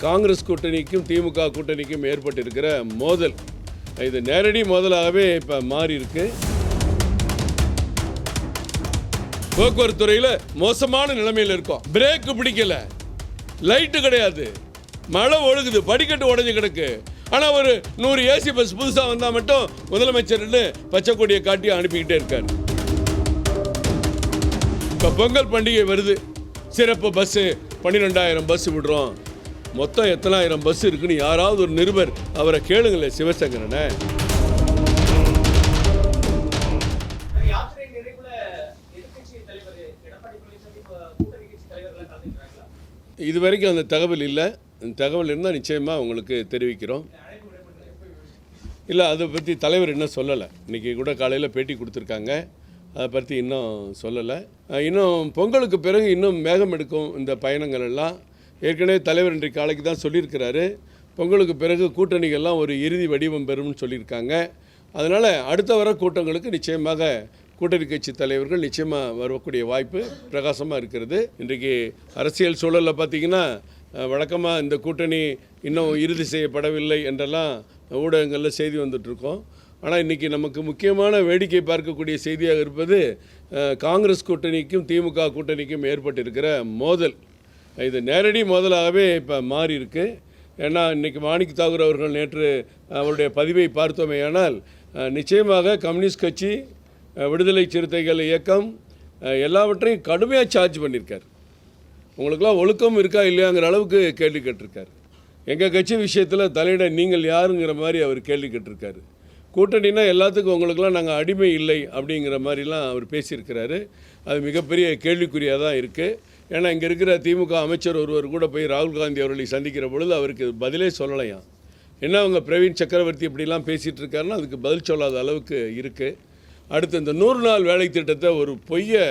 காங்கிரஸ் கூட்டணிக்கும் திமுக கூட்டணிக்கும் ஏற்பட்டிருக்கிற மோதல் இது நேரடி மோதலாகவே இப்போ மாறி இருக்கு. போக்குவரத்து துறையில் மோசமான நிலைமையில் இருக்கும். பிரேக் பிடிக்கல, லைட்டு கிடையாது, மழை ஒழுகுது, படிக்கட்டு உடஞ்சி கிடக்கு. ஆனால் ஒரு 100 ஏசி பஸ் புதுசாக வந்தால் மட்டும் முதலமைச்சர் பச்சை கொடியை காட்டி அனுப்பிக்கிட்டே இருக்காரு. இப்போ பொங்கல் பண்டிகை வருது, சிறப்பு பஸ்ஸு 12,000 பஸ் விடுறோம். மொத்தம் எத்தனாயிரம் பஸ் இருக்குன்னு யாராவது ஒரு நிருபர் அவரை கேளுங்களேன், சிவசங்கரனை. இதுவரைக்கும் அந்த தகவல் இல்லை. அந்த தகவல் இருந்தால் நிச்சயமாக உங்களுக்கு தெரிவிக்கிறோம். இல்லை, அதை பற்றி தலைவர் இன்னும் சொல்லலை. இன்றைக்கி கூட காலையில் பேட்டி கொடுத்துருக்காங்க, அதை பற்றி இன்னும் சொல்லலை. இன்னும் பொங்கலுக்கு பிறகு இன்னும் மேகம் எடுக்கும் இந்த பயணங்கள் எல்லாம். ஏற்கனவே தலைவர் இன்றைக்கு காலைக்கு தான் சொல்லியிருக்கிறாரு, பொங்கலுக்கு பிறகு கூட்டணிகள்லாம் ஒரு இறுதி வடிவம் பெறும்னு சொல்லியிருக்காங்க. அதனால் அடுத்த வர கூட்டங்களுக்கு நிச்சயமாக கூட்டணி கட்சி தலைவர்கள் நிச்சயமாக வரக்கூடிய வாய்ப்பு பிரகாசமாக இருக்கிறது. இன்றைக்கு அரசியல் சூழலில் பார்த்திங்கன்னா வழக்கமாக இந்த கூட்டணி இன்னும் இறுதி செய்யப்படவில்லை என்றெல்லாம் ஊடகங்களில் செய்தி வந்துட்டுருக்கோம். ஆனால் இன்றைக்கி நமக்கு முக்கியமான வேடிக்கை பார்க்கக்கூடிய செய்தியாக இருப்பது காங்கிரஸ் கூட்டணிக்கும் திமுக கூட்டணிக்கும் ஏற்பட்டிருக்கிற மோதல். இது நேரடி மோதலாகவே இப்போ மாறி இருக்கு. ஏன்னா இன்றைக்கி மாணிக் தாகூர் அவர்கள் நேற்று அவருடைய பதிவை பார்த்தோமேயானால் நிச்சயமாக கம்யூனிஸ்ட் கட்சி, விடுதலை சிறுத்தைகள் இயக்கம் எல்லாவற்றையும் கடுமையாக சார்ஜ் பண்ணியிருக்கார். உங்களுக்கெல்லாம் ஒழுக்கம் இருக்கா இல்லையாங்கிற அளவுக்கு கேள்வி கேட்டிருக்காரு. எங்கள் கட்சி விஷயத்தில் தலையிட நீங்கள் யாருங்கிற மாதிரி அவர் கேள்வி கேட்டிருக்காரு. கூட்டணினா எல்லாத்துக்கும் உங்களுக்கெல்லாம் நாங்கள் அடிமை இல்லை அப்படிங்கிற மாதிரிலாம் அவர் பேசியிருக்கிறாரு. அது மிகப்பெரிய கேள்விக்குறியாக தான் இருக்குது. ஏன்னா இங்கே இருக்கிற திமுக அமைச்சர் ஒருவர் கூட போய் ராகுல் காந்தி அவர்களை சந்திக்கிற பொழுது அவருக்கு பதிலே சொல்லலையாம். என்ன அவங்க பிரவீன் சக்கரவர்த்தி இப்படிலாம் பேசிகிட்டு இருக்காருன்னா அதுக்கு பதில் சொல்லாத அளவுக்கு இருக்குது. அடுத்து இந்த 100 நாள் வேலை திட்டத்தை ஒரு பொய்யை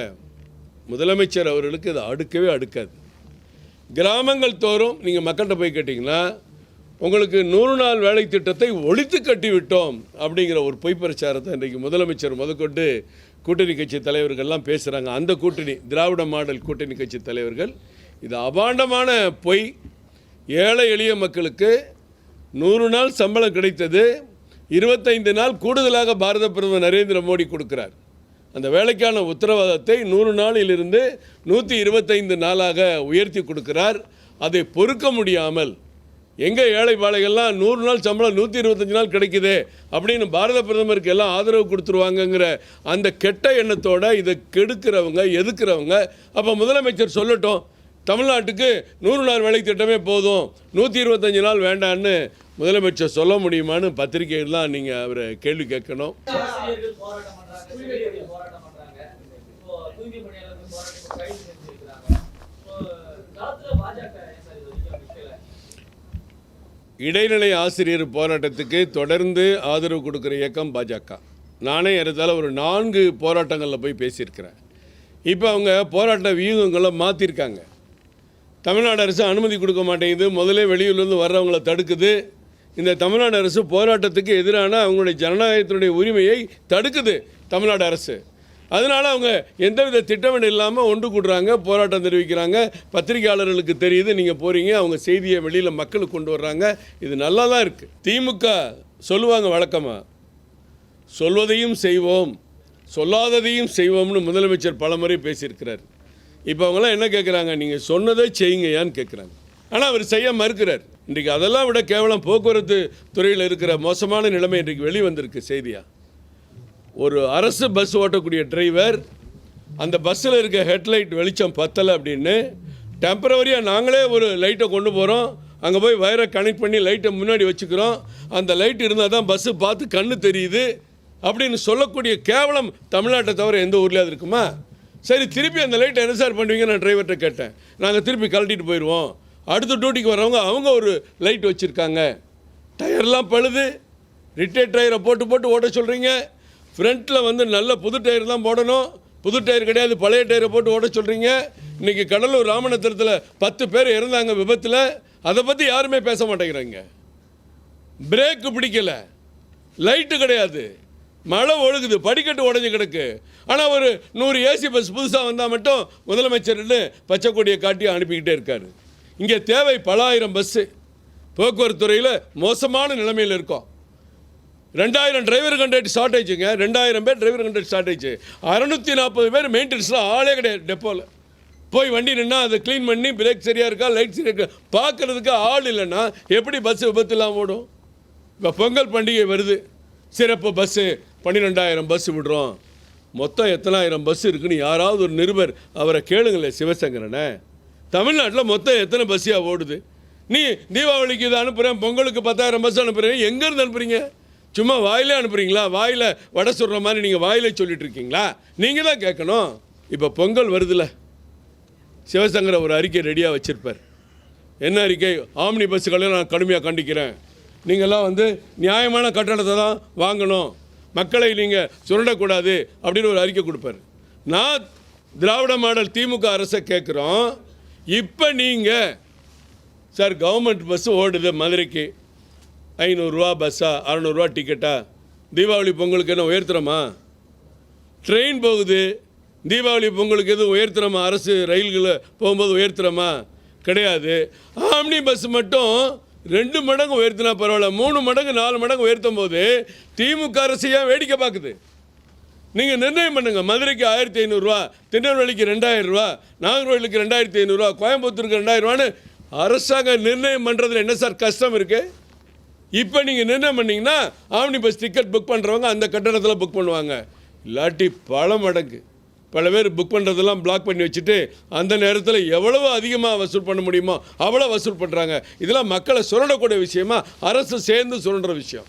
முதலமைச்சர் அவர்களுக்கு இது அடுக்கவே அடுக்காது. கிராமங்கள் தோறும் நீங்கள் மக்கள்கிட்ட போய் கேட்டிங்கன்னா உங்களுக்கு 100 நாள் வேலை திட்டத்தை ஒழித்து கட்டி விட்டோம் அப்படிங்கிற ஒரு பொய் பிரச்சாரத்தை இன்றைக்கு முதலமைச்சர் முதற்கொண்டு கூட்டணி கட்சி தலைவர்கள்லாம் பேசுகிறாங்க. அந்த கூட்டணி திராவிட மாடல் கூட்டணி கட்சி தலைவர்கள் இது அபாண்டமான பொய். ஏழை எளிய மக்களுக்கு 100 நாள் சம்பளம் கிடைத்தது, 25 நாள் கூடுதலாக பாரத பிரதமர் நரேந்திர மோடி கொடுக்கிறார். அந்த வேலைக்கான உத்தரவாதத்தை 100 நாளிலிருந்து 125 நாளாக உயர்த்தி கொடுக்கிறார். அதை பொறுக்க முடியாமல் எங்கே ஏழை பாளைகள்லாம் 100 நாள் சம்பளம் 125 நாள் கிடைக்குது அப்படின்னு பாரத பிரதமருக்கு எல்லாம் ஆதரவு கொடுத்துருவாங்கங்கிற அந்த கெட்ட எண்ணத்தோடு இதை கெடுக்கிறவங்க, எதுக்கிறவங்க. அப்போ முதலமைச்சர் சொல்லட்டும், தமிழ்நாட்டுக்கு 100 நாள் வேலை திட்டமே போதும், 125 நாள் வேண்டான்னு முதலமைச்சர் சொல்ல முடியுமான்னு பத்திரிகைகள்லாம் நீங்கள் அவரை கேள்வி கேட்கணும். இடைநிலை ஆசிரியர் போராட்டத்துக்கு தொடர்ந்து ஆதரவு கொடுக்குற இயக்கம் பாஜக. நானே ஏறத்தாழ ஒரு 4 போராட்டங்களில் போய் பேசியிருக்கிறேன். இப்போ அவங்க போராட்ட வியூகங்களை மாற்றிருக்காங்க. தமிழ்நாடு அரசு அனுமதி கொடுக்க மாட்டேங்குது, முதலே வெளியூர்லேருந்து வர்றவங்களை தடுக்குது. இந்த தமிழ்நாடு அரசு போராட்டத்துக்கு எதிரான அவங்களுடைய ஜனநாயகத்தினுடைய உரிமையை தடுக்குது தமிழ்நாடு அரசு. அதனால் அவங்க எந்தவித திட்டமிடல் இல்லாமல் ஒன்று கூடுறாங்க, போராட்டம் தெரிவிக்கிறாங்க. பத்திரிகையாளர்களுக்கு தெரியுது, நீங்கள் போகிறீங்க, அவங்க செய்தியை வெளியில் மக்களுக்கு கொண்டு வர்றாங்க. இது நல்லா தான் இருக்குது. திமுக சொல்லுவாங்க வழக்கமாக, சொல்வதையும் செய்வோம், சொல்லாததையும் செய்வோம்னு முதலமைச்சர் பலமுறை பேசியிருக்கிறார். இப்போ அவங்களாம் என்ன கேட்குறாங்க, நீங்கள் சொன்னதை செய்யுங்கயான்னு கேட்குறாங்க. ஆனால் அவர் செய்ய மறுக்கிறார். இன்றைக்கு அதெல்லாம் விட கேவலம் போக்குவரத்து துறையில் இருக்கிற மோசமான நிலைமை இன்றைக்கு வெளிவந்திருக்கு செய்தியாக. ஒரு அரசு பஸ் ஓட்டக்கூடிய டிரைவர் அந்த பஸ்ஸில் இருக்க ஹெட்லைட் வெளிச்சம் பத்தலை அப்படின்னு டெம்பரவரியாக நாங்களே ஒரு லைட்டை கொண்டு போகிறோம், அங்கே போய் வயரை கனெக்ட் பண்ணி லைட்டை முன்னாடி வச்சுக்கிறோம், அந்த லைட் இருந்தால் தான் பஸ்ஸு பார்த்து கண்ணு தெரியுது அப்படின்னு சொல்லக்கூடிய கேவலம் தமிழ்நாட்டை தவிர எந்த ஊர்லேயாவது இருக்குமா? சரி, திருப்பி அந்த லைட்டை என்ன சார் பண்ணுவீங்க? நான் டிரைவர்கிட்ட கேட்டேன். நாங்கள் திருப்பி கழட்டிட்டு போயிடுவோம். அடுத்த டியூட்டிக்கு வரவங்க அவங்க ஒரு லைட் வச்சுருக்காங்க, டயர்லாம் பழுது, ரிட்டையர்ட் டயரை போட்டு ஓட்ட சொல்கிறீங்க. ஃப்ரண்ட்டில் நல்ல புது டயர் தான் போடணும், புது டயர் கிடையாது, பழைய டயரை போட்டு ஓட சொல்கிறீங்க. இன்றைக்கி கடலூர் ராமநாதபுரத்தில் 10 பேர் இறந்தாங்க விபத்தில். அதை பற்றி யாருமே பேச மாட்டேங்கிறாங்க. பிரேக்கு பிடிக்கல, லைட்டு கிடையாது, மழை ஒழுகுது, படிக்கட்டு உடஞ்சி கிடக்கு. ஆனால் ஒரு 100 ஏசி பஸ் புதுசாக வந்தால் மட்டும் முதலமைச்சர் பச்சை கொடியை காட்டி அனுப்பிக்கிட்டே இருக்கார். இங்கே தேவை பல ஆயிரம் பஸ்ஸு. போக்குவரத்து துறையில் மோசமான நிலைமையில் இருக்கோம். 2000 டிரைவர் கண்டக்டர் ஷார்ட்டேஜுங்க. 2000 பேர் டிரைவர் கண்டக்டர் ஷார்ட்டேஜ். 640 பேர் மெயின்டெனன்ஸில் ஆளே கிடையாது. டெப்போவில் போய் வண்டி நின்னா அதை க்ளீன் பண்ணி பிரேக் சரியாக இருக்கா, லைட் சரியாக இருக்கா பார்க்குறதுக்கு ஆள் இல்லைன்னா எப்படி பஸ்ஸு விபத்துலாம் ஓடும்? இப்போ பொங்கல் பண்டிகை வருது, சிறப்பு பஸ்ஸு 12000 பஸ்ஸு விடுறோம். மொத்தம் எத்தனாயிரம் பஸ் இருக்குன்னு யாராவது ஒரு நிருபர் அவரை கேளுங்களேன் சிவசங்கரனை. தமிழ்நாட்டில் மொத்தம் எத்தனை பஸ்ஸியாக ஓடுது? நீ தீபாவளிக்கு இதை அனுப்புகிறேன், பொங்கலுக்கு 10,000 பஸ் அனுப்புகிறேன், எங்கேருந்து அனுப்புகிறீங்க? சும்மா வாயிலே அனுப்புகிறீங்களா? வாயில் வடை சொல்கிற மாதிரி நீங்கள் வாயிலே சொல்லிட்டு இருக்கீங்களா? நீங்கள் தான் கேட்கணும். இப்போ பொங்கல் வருதுல்ல, சிவசங்கர் ஒரு அறிக்கை ரெடியாக வச்சுருப்பார். என்ன அறிக்கை? ஆம்னி பஸ்ஸுகளை நான் கடுமையாக கண்டிக்கிறேன். நீங்கள்லாம் நியாயமான கட்டணத்தை தான் வாங்கணும், மக்களை நீங்கள் சுரண்டக்கூடாது அப்படின்னு ஒரு அறிக்கை கொடுப்பார். நான் திராவிட மாடல் திமுக அரசை கேட்குறோம். இப்போ நீங்கள் சார் கவர்மெண்ட் பஸ்ஸு ஓடுது மதுரைக்கு 500 பஸ்ஸா 600 டிக்கெட்டா? தீபாவளி பொங்கலுக்கு என்ன உயர்த்துறோமா? ட்ரெயின் போகுது, தீபாவளி பொங்கலுக்கு எதுவும் உயர்த்துறோமா? அரசு ரயில்களில் போகும்போது உயர்த்துறோமா? கிடையாது. ஆம்னி பஸ் மட்டும் 2 மடங்கு உயர்த்தினா பரவாயில்ல, 3 மடங்கு 4 மடங்கு உயர்த்தும் போது திமுக அரசையாக வேடிக்கை பார்க்குது. நீங்கள் நிர்ணயம் பண்ணுங்கள். மதுரைக்கு 1500, திருநெல்வேலிக்கு 2000, நாகர்கோவிலுக்கு 2500, கோயம்புத்தூருக்கு 2000 அரசாங்கம் நிர்ணயம் பண்ணுறதுல என்ன சார் கஷ்டம் இருக்குது? இப்போ நீங்கள் நிர்ணயம் பண்ணிங்கன்னா ஆம்னி பஸ் டிக்கெட் புக் பண்ணுறவங்க அந்த கட்டணத்தில் புக் பண்ணுவாங்க. இல்லாட்டி பல மடங்கு பல பேர் புக் பண்ணுறதெல்லாம் பிளாக் பண்ணி வச்சுட்டு அந்த நேரத்தில் எவ்வளவு அதிகமாக வசூல் பண்ண முடியுமோ அவ்வளோ வசூல் பண்ணுறாங்க. இதெல்லாம் மக்களை சுரண்டக்கூடிய விஷயமா அரசு சேர்ந்து சுரண்டுற விஷயம்.